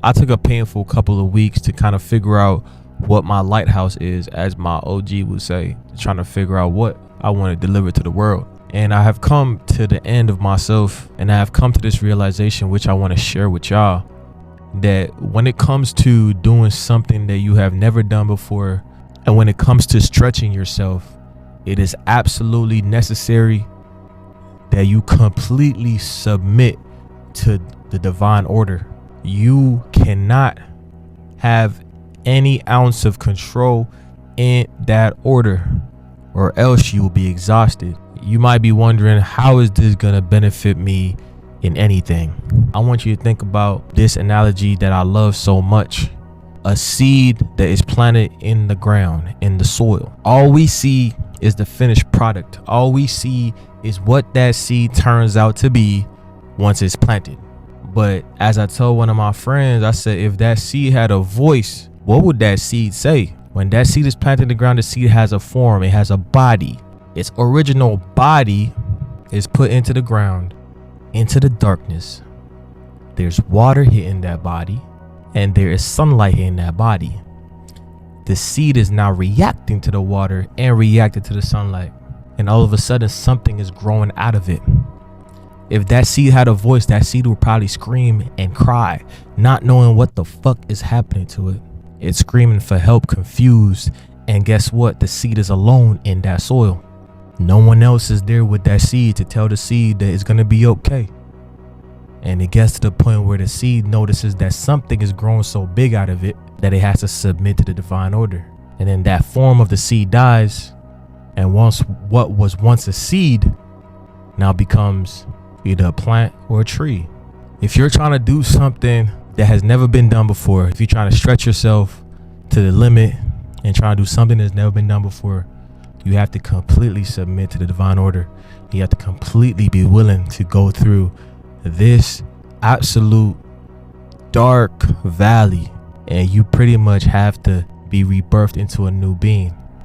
I took a painful couple of weeks to kind of figure out what my lighthouse is, as my OG would say, trying to figure out what I want to deliver to the world. And I have come to the end of myself, and I have come to this realization, which I want to share with y'all, that when it comes to doing something that you have never done before, and when it comes to stretching yourself, it is absolutely necessary that you completely submit to the divine order. You cannot have any ounce of control in that order, or else you will be exhausted. You might be wondering, how is this gonna benefit me in anything? I want you to think about this analogy that I love so much. A seed that is planted in the ground, in the soil. All we see is the finished product. All we see is what that seed turns out to be once it's planted. But as I told one of my friends, I said, if that seed had a voice, what would that seed say? When that seed is planted in the ground, the seed has a form, it has a body. Its original body is put into the ground, into the darkness. There's water hitting that body, and there is sunlight hitting that body. The seed is now reacting to the water and reacting to the sunlight. And all of a sudden, something is growing out of it. If that seed had a voice, that seed would probably scream and cry, not knowing what the fuck is happening to it. It's screaming for help, confused. And guess what? The seed is alone in that soil. No one else is there with that seed to tell the seed that it's going to be okay. And it gets to the point where the seed notices that something is growing so big out of it that it has to submit to the divine order. And then that form of the seed dies. And what was once a seed now becomes either a plant or a tree. If you're trying to do something that has never been done before, if you're trying to stretch yourself to the limit and trying to do something that's never been done before, you have to completely submit to the divine order. You have to completely be willing to go through this absolute dark valley, and you pretty much have to be rebirthed into a new being.